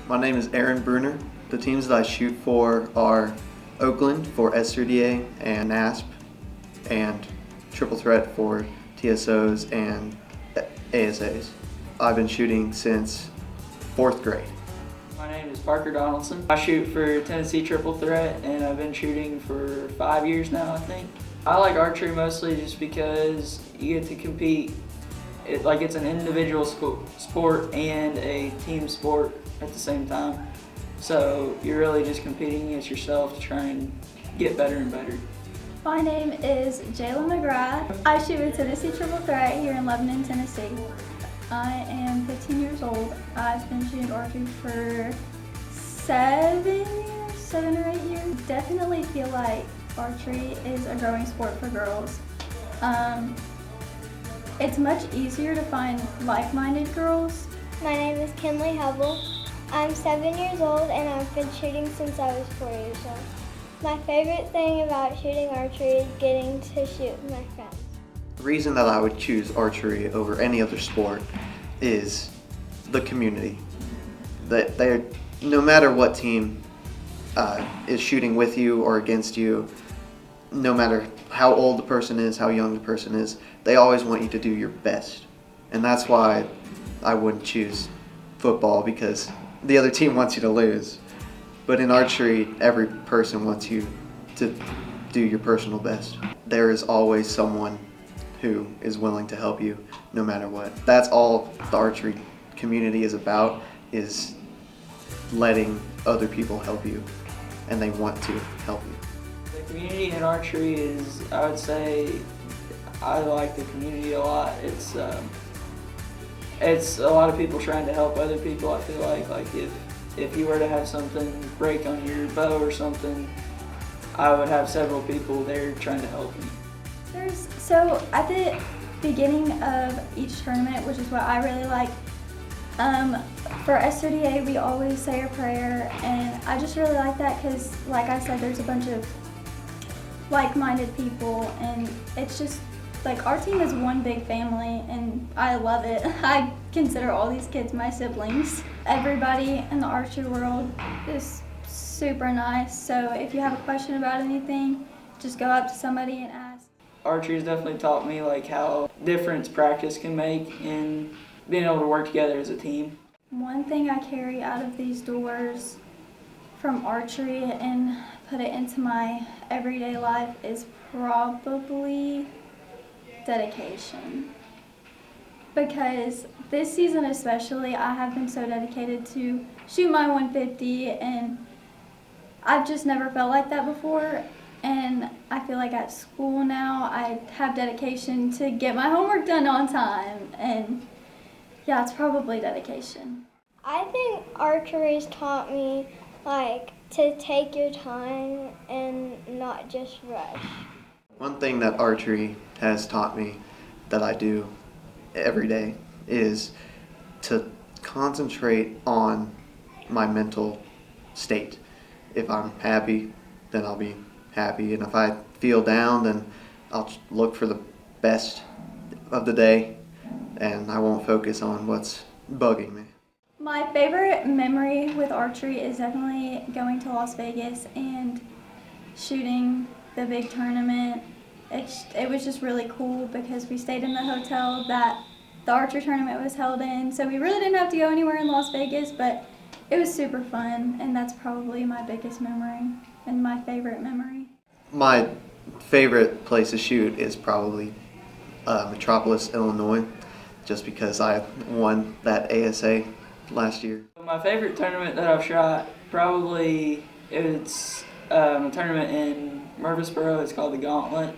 My name is Aaron Bruner. The teams that I shoot for are Oakland for S3DA and NASP, and Triple Threat for TSOs and ASAs. I've been shooting since 4th grade. My name is Parker Donaldson. I shoot for Tennessee Triple Threat and I've been shooting for 5 years now, I think. I like archery mostly just because you get to compete. It's an individual sport and a team sport at the same time. So you're really just competing against yourself to try and get better and better. My name is Jayla McGrath. I shoot with Tennessee Triple Threat here in Lebanon, Tennessee. I am 15 years old. I've been shooting archery for 7 or 8 years. Definitely feel like archery is a growing sport for girls. It's much easier to find like-minded girls. My name is Kinley Hubble. I'm 7 years old and I've been shooting since I was 4 years old. My favorite thing about shooting archery is getting to shoot with my friends. The reason that I would choose archery over any other sport is the community. No matter what team is shooting with you or against you, no matter how old the person is, how young the person is, they always want you to do your best. And that's why I wouldn't choose football, because the other team wants you to lose. But in archery, every person wants you to do your personal best. There is always someone who is willing to help you no matter what. That's all the archery community is about, is letting other people help you, and they want to help you. The community in archery is, I would say, I like the community a lot. It's a lot of people trying to help other people. I feel like if you were to have something break on your bow or something, I would have several people there trying to help me. So at the beginning of each tournament, which is what I really like, for S3DA we always say a prayer, and I just really like that because, like I said, there's a bunch of like-minded people, and it's just like our team is one big family, and I love it. I consider all these kids my siblings. Everybody in the archery world is super nice, so if you have a question about anything, just go up to somebody and ask. Archery has definitely taught me how difference practice can make in being able to work together as a team. One thing I carry out of these doors from archery and put it into my everyday life is probably dedication. Because this season especially, I have been so dedicated to shoot my 150, and I've just never felt like that before. And I feel like at school now I have dedication to get my homework done on time, and yeah, it's probably dedication. I think archery's taught me to take your time and not just rush. One thing that archery has taught me that I do every day is to concentrate on my mental state. If I'm happy, then I'll be happy, and if I feel down, then I'll look for the best of the day, and I won't focus on what's bugging me. My favorite memory with archery is definitely going to Las Vegas and shooting the big tournament. It was just really cool because we stayed in the hotel that the archery tournament was held in, so we really didn't have to go anywhere in Las Vegas, but it was super fun, and that's probably my biggest memory and my favorite memory. My favorite place to shoot is probably Metropolis, Illinois, just because I won that ASA last year. My favorite tournament that I've shot, probably it's a tournament in Murfreesboro. It's called the Gauntlet.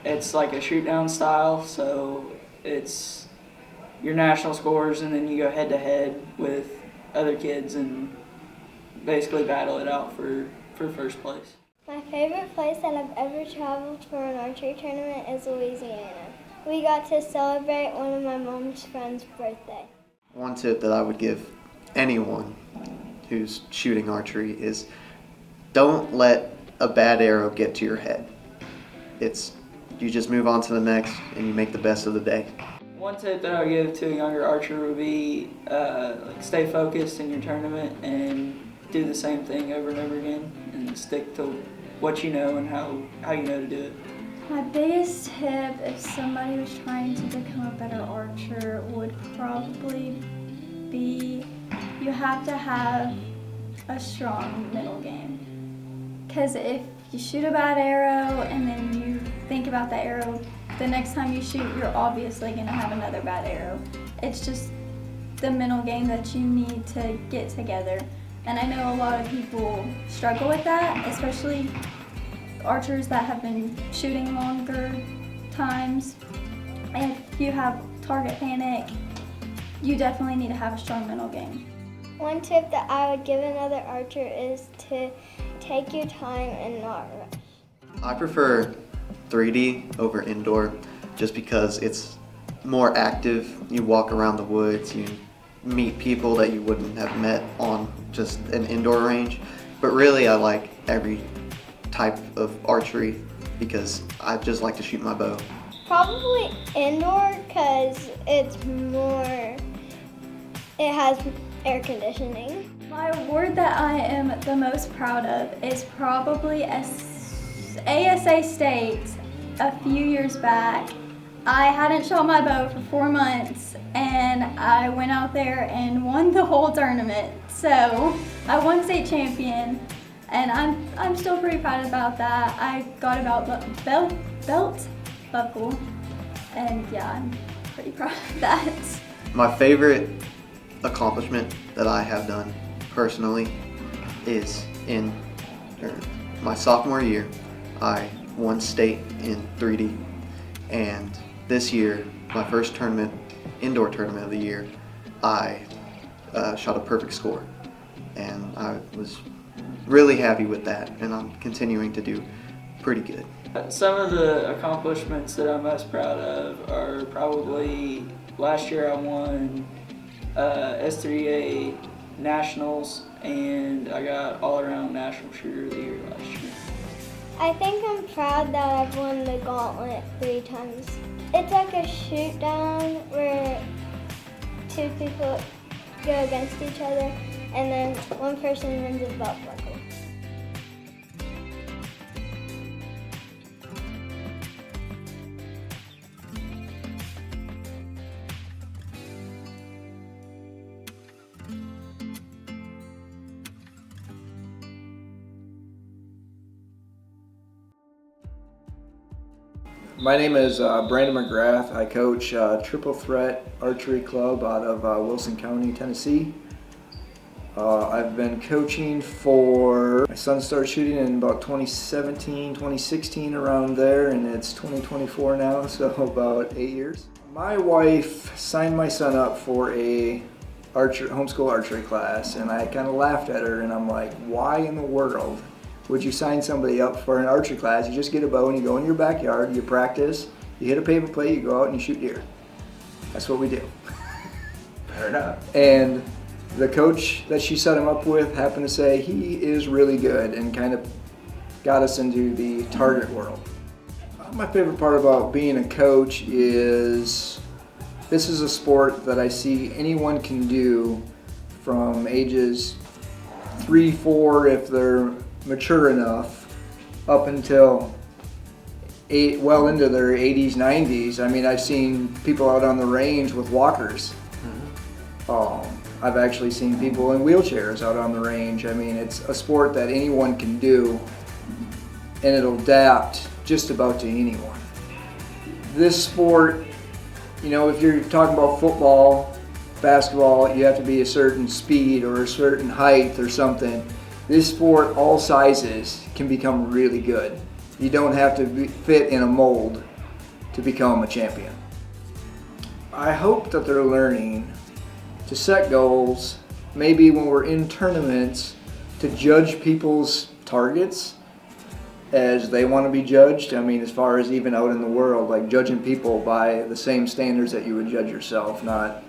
It's like a shoot down style, so it's your national scores, and then you go head to head with other kids and basically battle it out for first place. My favorite place that I've ever traveled for an archery tournament is Louisiana. We got to celebrate one of my mom's friend's birthday. One tip that I would give anyone who's shooting archery is don't let a bad arrow get to your head. You just move on to the next and you make the best of the day. One tip that I would give to a younger archer would be like stay focused in your tournament and do the same thing over and over again and stick to what you know and how you know to do it. My biggest tip if somebody was trying to become a better archer would probably be you have to have a strong middle game. Because if you shoot a bad arrow and then you think about the arrow, the next time you shoot, you're obviously going to have another bad arrow. It's just the middle game that you need to get together. And I know a lot of people struggle with that, especially archers that have been shooting longer times. If you have target panic, you definitely need to have a strong mental game. One tip that I would give another archer is to take your time and not rush. I prefer 3D over indoor just because it's more active. You walk around the woods, you meet people that you wouldn't have met on just an indoor range. But really I like every type of archery because I just like to shoot my bow. Probably indoor because it has air conditioning. My award that I am the most proud of is probably ASA State a few years back. I hadn't shot my bow for 4 months and I went out there and won the whole tournament. So I won state champion and I'm still pretty proud about that. I got a belt buckle and yeah, I'm pretty proud of that. My favorite accomplishment that I have done personally is in my sophomore year. I won state in 3D, and this year, my first indoor tournament of the year, I shot a perfect score, and I was really happy with that, and I'm continuing to do pretty good. Some of the accomplishments that I'm most proud of are probably last year I won S3DA Nationals, and I got all-around National Shooter of the Year last year. I think I'm proud that I've won the gauntlet 3 times. It's like a shoot down where 2 people go against each other and then one person wins a belt buckle. My name is Brandon McGrath. I coach Triple Threat Archery Club out of Wilson County, Tennessee. I've been coaching my son started shooting in about 2017, 2016, around there, and it's 2024 now, so about 8 years. My wife signed my son up for a homeschool archery class, and I kind of laughed at her, and I'm like, why in the world would you sign somebody up for an archery class? You just get a bow and you go in your backyard, you practice, you hit a paper plate, you go out and you shoot deer. That's what we do. Fair enough. And the coach that she set him up with happened to say he is really good and kind of got us into the target world. My favorite part about being a coach is this is a sport that I see anyone can do from ages 3, 4 if they're mature enough, up until well into their 80s, 90s. I mean, I've seen people out on the range with walkers. I've actually seen people in wheelchairs out on the range. I mean, it's a sport that anyone can do, and it'll adapt just about to anyone. This sport, you know, if you're talking about football, basketball, you have to be a certain speed or a certain height or something. This sport, all sizes can become really good. You don't have to fit in a mold to become a champion. I hope that they're learning to set goals, maybe when we're in tournaments, to judge people's targets as they want to be judged. I mean, as far as even out in the world, like judging people by the same standards that you would judge yourself, not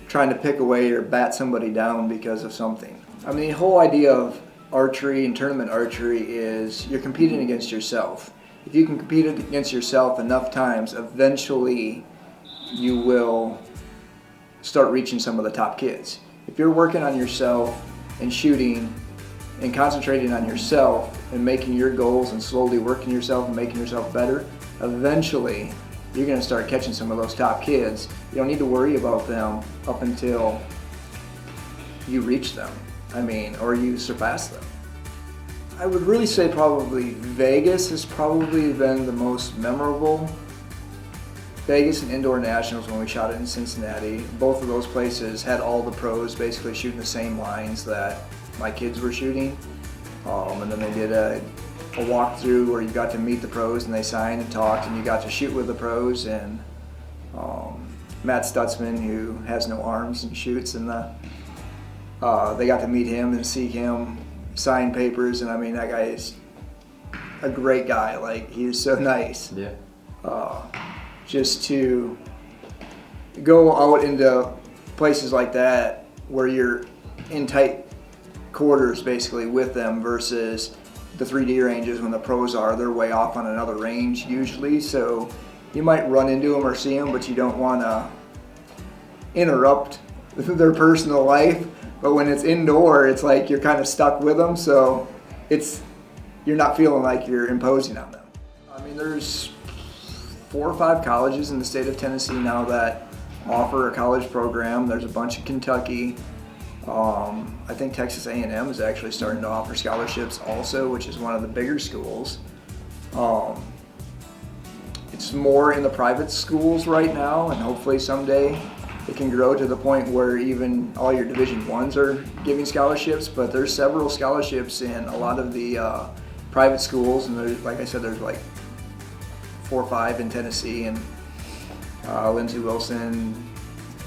trying to pick away or bat somebody down because of something. I mean, the whole idea of archery and tournament archery is you're competing against yourself. If you can compete against yourself enough times, eventually you will start reaching some of the top kids. If you're working on yourself and shooting and concentrating on yourself and making your goals and slowly working yourself and making yourself better, eventually you're going to start catching some of those top kids. You don't need to worry about them up until you reach them, or you surpass them. I would really say probably Vegas has probably been the most memorable. Vegas and Indoor Nationals when we shot it in Cincinnati. Both of those places had all the pros basically shooting the same lines that my kids were shooting. And then they did a walkthrough where you got to meet the pros and they signed and talked and you got to shoot with the pros. And Matt Stutzman, who has no arms and shoots, and they got to meet him and see him sign papers. And that guy is a great guy. Like, he is so nice. Yeah. Just to go out into places like that where you're in tight quarters basically with them versus the 3D ranges when the pros they're way off on another range usually, so you might run into them or see them, but you don't want to interrupt their personal life. But when it's indoor, it's like you're kind of stuck with them, so you're not feeling like you're imposing on them. There's 4 or 5 colleges in the state of Tennessee now that offer a college program. There's a bunch in Kentucky. I think Texas A&M is actually starting to offer scholarships also, which is one of the bigger schools. It's more in the private schools right now, and hopefully someday it can grow to the point where even all your Division I's are giving scholarships, but there's several scholarships in a lot of the private schools, and there's, like I said, there's like 4 or 5 in Tennessee, and Lindsey Wilson,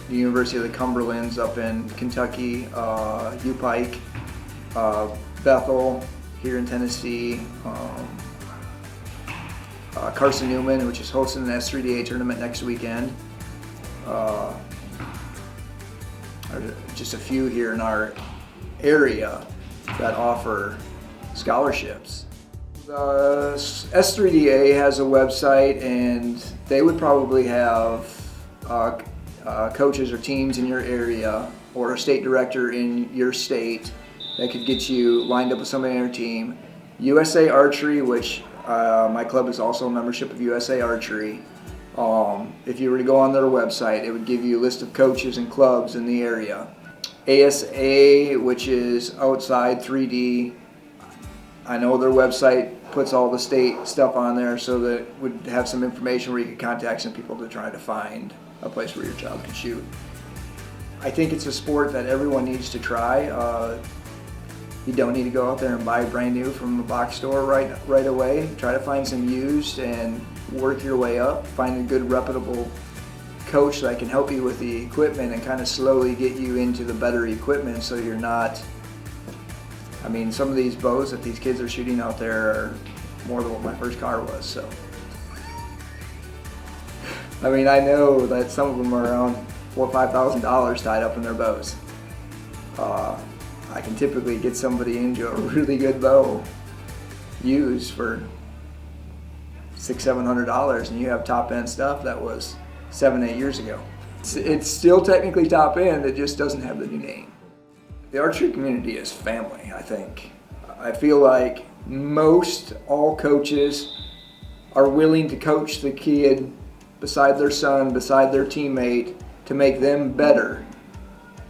the University of the Cumberlands up in Kentucky, U-Pike, Bethel here in Tennessee, Carson Newman, which is hosting an S3DA tournament next weekend. Just a few here in our area that offer scholarships. The S3DA has a website, and they would probably have coaches or teams in your area or a state director in your state that could get you lined up with somebody on your team. USA Archery, which my club is also a membership of USA Archery. If you were to go on their website, it would give you a list of coaches and clubs in the area. ASA, which is outside 3D, I know their website puts all the state stuff on there, so that it would have some information where you could contact some people to try to find a place where your child can shoot. I think it's a sport that everyone needs to try. You don't need to go out there and buy brand new from a box store right away. Try to find some used and work your way up. Find a good reputable coach that can help you with the equipment and kind of slowly get you into the better equipment, so you're not, some of these bows that these kids are shooting out there are more than what my first car was, so. I know that some of them are around $4,000 or $5,000 tied up in their bows. I can typically get somebody into a really good bow used for $600-700, and you have top end stuff that was 7-8 years ago. It's still technically top end, it just doesn't have the new name. The archery community is family, I think. I feel like all coaches are willing to coach the kid beside their son, beside their teammate, to make them better,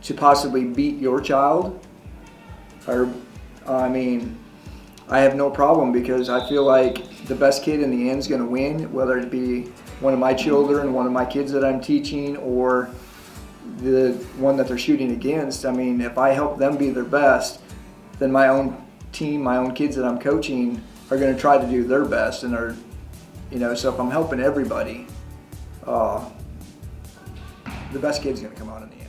to possibly beat your child. I have no problem, because I feel like the best kid in the end is going to win, whether it be one of my children, one of my kids that I'm teaching, or the one that they're shooting against. If I help them be their best, then my own team, my own kids that I'm coaching are going to try to do their best, and so if I'm helping everybody, the best kid's going to come out in the end.